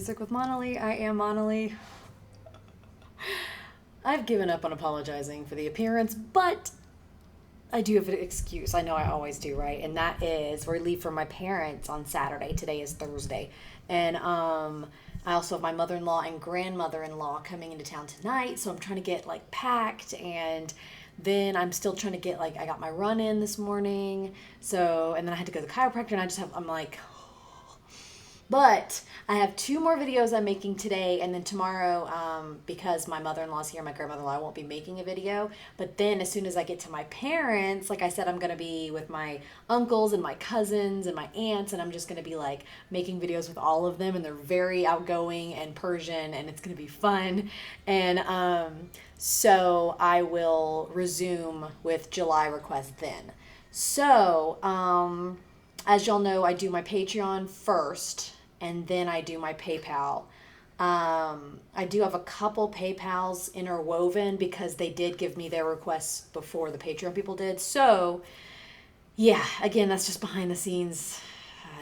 Music with Monali. I am Monali. I've given up on apologizing for the appearance, but I do have an excuse. I know I always do, right? And that is we leave for my parents on Saturday. Today is Thursday. And I also have my mother-in-law and grandmother-in-law coming into town tonight, so I'm trying to get like packed, and then I'm still trying to get like I got my run in this morning. So, and then I had to go to the chiropractor, and I'm like, but I have 2 more videos I'm making today, and then tomorrow, because my mother-in-law's here, my grandmother-in-law, I won't be making a video. But then as soon as I get to my parents, like I said, I'm going to be with my uncles and my cousins and my aunts, and I'm just going to be like making videos with all of them, and they're very outgoing and Persian, and it's going to be fun. And so I will resume with July requests then. So, as y'all know, I do my Patreon first, and then I do my PayPal. I do have a couple PayPals interwoven because they did give me their requests before the Patreon people did. So, yeah, again, that's just behind the scenes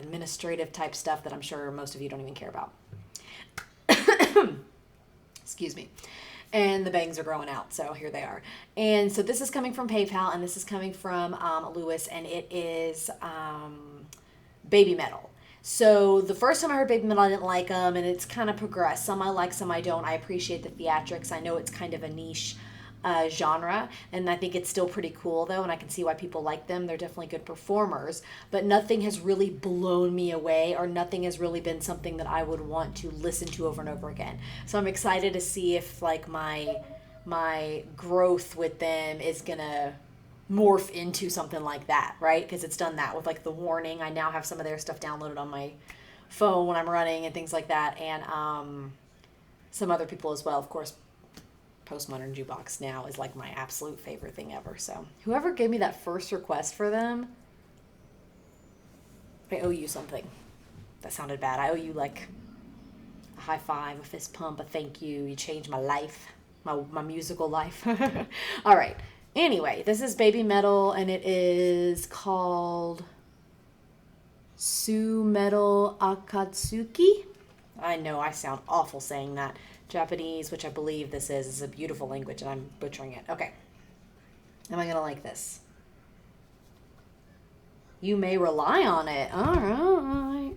administrative type stuff that I'm sure most of you don't even care about. Excuse me. And the bangs are growing out, so here they are. And so this is coming from PayPal, and this is coming from Lewis, and it is BabyMetal. So the first time I heard BabyMetal, I didn't like them, and it's kind of progressed. Some I like, some I don't. I appreciate the theatrics. I know it's kind of a niche genre, and I think it's still pretty cool, though, and I can see why people like them. They're definitely good performers, but nothing has really blown me away, or nothing has really been something that I would want to listen to over and over again. So I'm excited to see if like my growth with them is gonna morph into something like that, right? Because it's done that with like the warning. I now have some of their stuff downloaded on my phone when I'm running and things like that, and some other people as well, of course. Postmodern Jukebox now is like my absolute favorite thing ever. So whoever gave me that first request for them, I owe you something. That sounded bad. I owe you like a high five, a fist pump, a thank you. You changed my life, my musical life. All right. Anyway, this is BabyMetal, and it is called Su-Metal Akatsuki. I know I sound awful saying that. Japanese, which I believe this is a beautiful language, and I'm butchering it. Okay. Am I going to like this? You may rely on it. All right.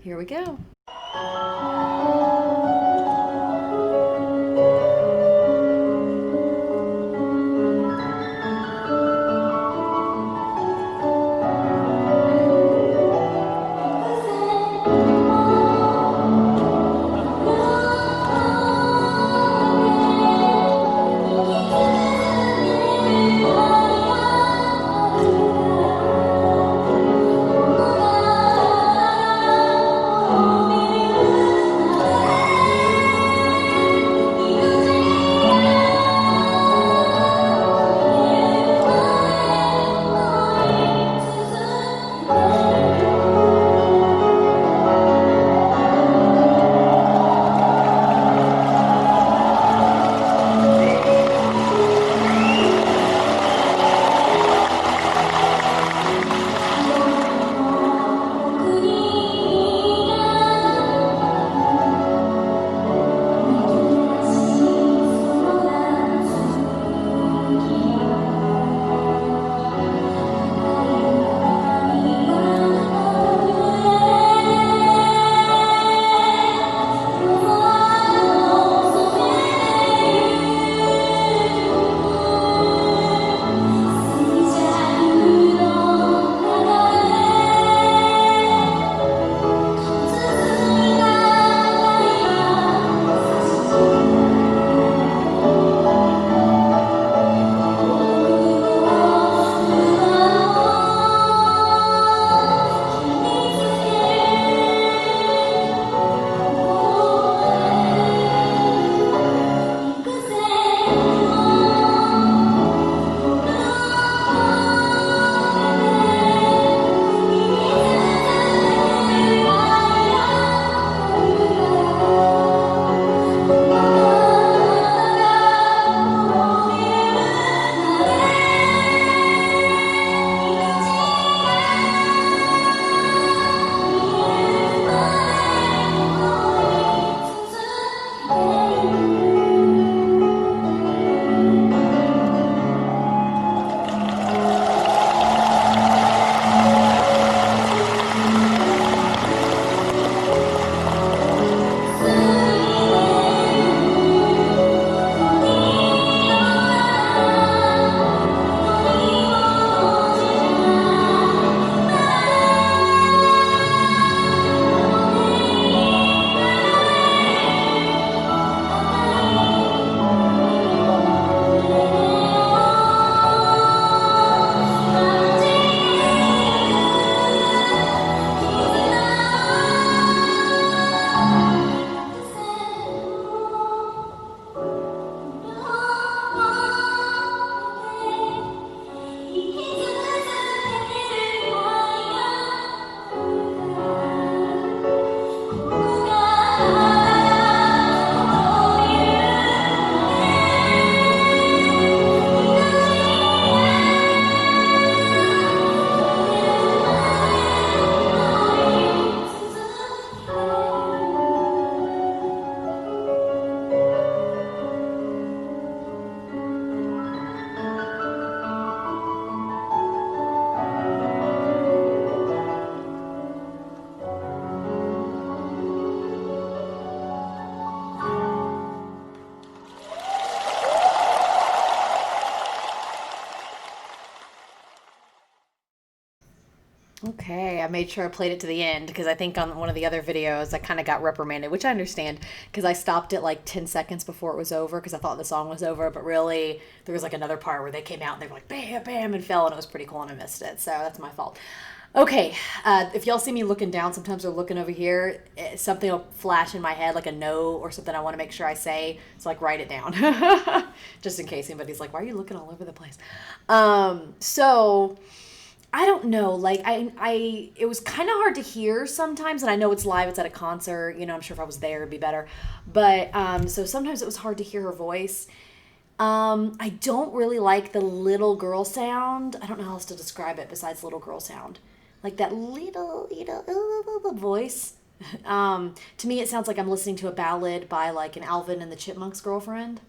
Here we go. Okay, I made sure I played it to the end because I think on one of the other videos I kind of got reprimanded, which I understand because I stopped it like 10 seconds before it was over because I thought the song was over, but really there was like another part where they came out and they were like bam, bam, and fell, and it was pretty cool and I missed it. So that's my fault. Okay, if y'all see me looking down sometimes or looking over here, something will flash in my head like a no or something I want to make sure I say. So like write it down just in case anybody's like, why are you looking all over the place? So I don't know. Like it was kind of hard to hear sometimes, and I know it's live. It's at a concert. You know, I'm sure if I was there, it'd be better. But so sometimes it was hard to hear her voice. I don't really like the little girl sound. I don't know how else to describe it besides little girl sound. Like that little voice. To me, it sounds like I'm listening to a ballad by like an Alvin and the Chipmunks girlfriend.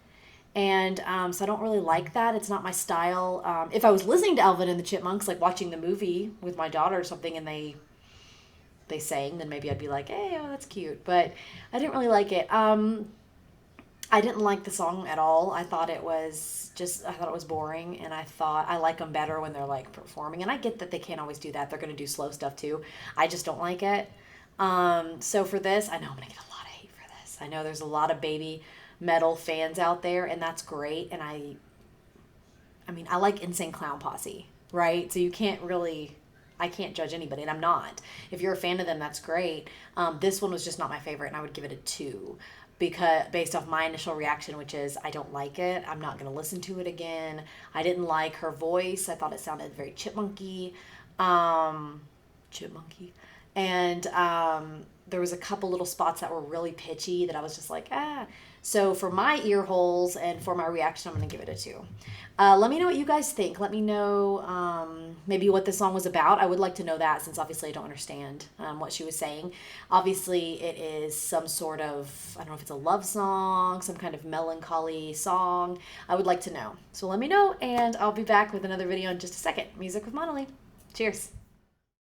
And so I don't really like that. It's not my style. If I was listening to Alvin and the Chipmunks, like watching the movie with my daughter or something, and they sang, then maybe I'd be like, hey, oh, that's cute. But I didn't really like it. I didn't like the song at all. I thought it was boring, and I thought I like them better when they're like performing. And I get that they can't always do that. They're going to do slow stuff too. I just don't like it. So for this, I know I'm going to get a lot of hate for this. I know there's a lot of baby metal fans out there, and that's great. And I mean, I like Insane Clown Posse, right? So I can't judge anybody, and I'm not. If you're a fan of them, that's great. This one was just not my favorite, and I would give it a 2 because based off my initial reaction, which is I don't like it. I'm not going to listen to it again. I didn't like her voice. I thought it sounded very chipmunky. Chipmunky. And there was a couple little spots that were really pitchy that I was just like, ah. So for my ear holes and for my reaction, I'm going to give it a 2. Let me know what you guys think. Let me know maybe what the song was about. I would like to know that since obviously I don't understand what she was saying. Obviously, it is some sort of, I don't know if it's a love song, some kind of melancholy song. I would like to know. So let me know, and I'll be back with another video in just a second. Music with Monolith. Cheers.